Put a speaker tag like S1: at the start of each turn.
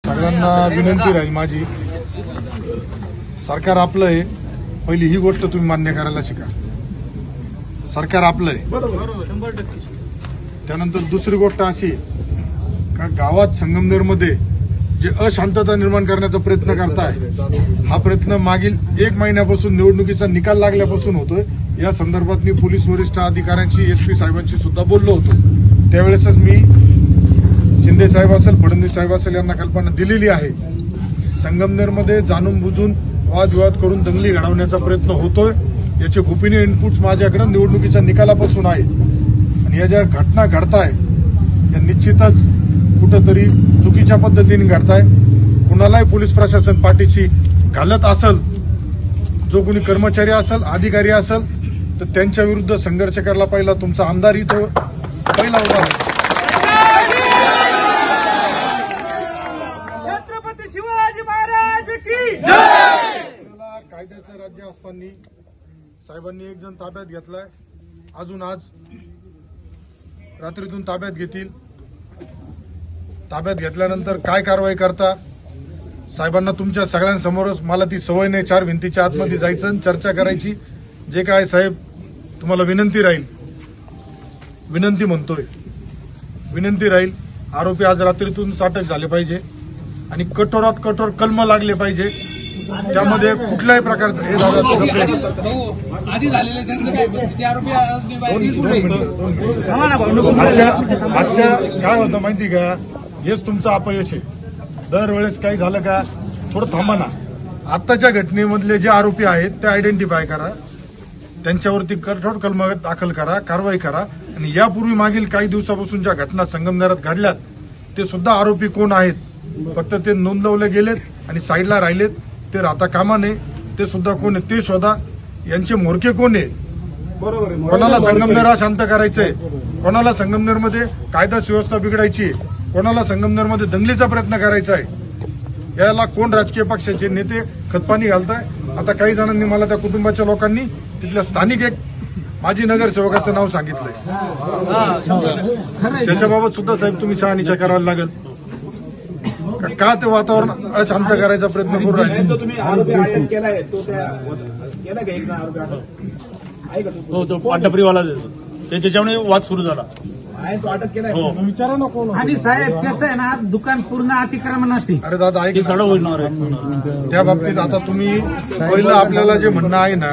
S1: सगळ्यांना विनंती राहील माझी, सरकार आपलं आहे, पहिली ही गोष्ट तुम्ही मान्य करायला शिका. सरकार आपलं आहे. त्यानंतर दुसरी गोष्ट अशी का गावात संगमनेरमध्ये जे अशांतता निर्माण करण्याचा प्रयत्न करताय, हा प्रयत्न मागील 1 महिन्यापासून निवडणुकीचा निकाल लागल्यापासून होतोय. या संदर्भात मी पोलीस वरिष्ठ अधिकाऱ्यांशी, SP साहेबांशी सुद्धा बोललो होतो. त्यावेळेसच मी शिंदे साहेब असेल, फडणवीस साहेब असेल यांना कल्पना दिलेली आहे. संगमनेरमध्ये जाणून बुजून वादविवाद करून दंगली घडवण्याचा प्रयत्न होतोय. याचे गोपनीय इनपुट्स माझ्याकडे निवडणुकीच्या निकालापासून आहे. आणि या ज्या घटना घडताय या निश्चितच कुठंतरी चुकीच्या पद्धतीने घडताय. कुणालाही पोलीस प्रशासन पाठीशी घालत असेल, जो कोणी कर्मचारी असेल, अधिकारी असेल, तर त्यांच्या विरुद्ध संघर्ष करायला पहिला तुमचा आमदार इथं पहिला उभा आहे.
S2: छत्रपती शिवाजी महाराज की
S1: जय. कायद्याचं राज्य असताना साहेबांनी एक जण ताब्यात घेतलाय, अजून आज रात्रीतून ताब्यात घेतील. ताब्यात घेतल्यानंतर काय कारवाई करता साहेबांना तुमच्या सगळ्यांसमोरच. मला ती सवय नाही 4 भिंतीच्या आतमध्ये जायचं आणि चर्चा करायची. जे काय साहेब तुम्हाला विनंती राहील, विनंती म्हणतोय, विनंती राहील, आरोपी आज रात्रीतून अटक झाले पाहिजे आणि कठोरात कठोर कलम लागले पाहिजे. त्यामध्ये कुठल्याही प्रकारचं हे
S2: आधी झालेले
S1: आजच्या काय होतं माहिती का, हेच तुमचं अपयश आहे. दरवेळेस काही झालं का थोडं थांबा ना. आत्ताच्या घटनेमधले जे आरोपी आहेत ते आयडेंटिफाय करा, त्यांच्यावरती कठोर कलम दाखल करा, कारवाई करा. आणि यापूर्वी मागील काही दिवसापासून ज्या घटना संगमनेरात घडल्यात ते सुद्धा आरोपी कोण आहेत, फक्त ते नोंदवले गेलेत आणि साईडला राहिलेत, ते राहता कामा नये. ते सुद्धा कोण आहे ते शोधा. यांचे म्होरके कोण आहे, कोणाला संगमनेर शांत करायचंय, कोणाला संगमनेरमध्ये कायदा सुव्यवस्था बिघडायची, कोणाला संगमनेरमध्ये दंगलीचा प्रयत्न करायचा आहे, याला कोण राजकीय पक्षाचे नेते खतपाणी घालताय. आता काही जणांनी मला त्या कुटुंबाच्या लोकांनी तिथल्या स्थानिक एक माजी नगरसेवकाचं नाव सांगितलंय. त्याच्याबाबत सुद्धा साहेब तुम्ही शहानिशा करायला लागेल. का ते वातावरण अशांत करायचा प्रयत्न करू राहिले.
S3: तो पाटपरीवाला त्याच्यामुळे वाद सुरू झाला.
S2: आणि साहेब त्याचं आहे ना, दुकान पूर्ण अतिक्रमणात.
S1: अरे दादा ऐक,
S3: सडा होणार
S1: त्या बाबतीत आता तुम्ही पहिलं आपल्याला जे म्हणणं आहे ना,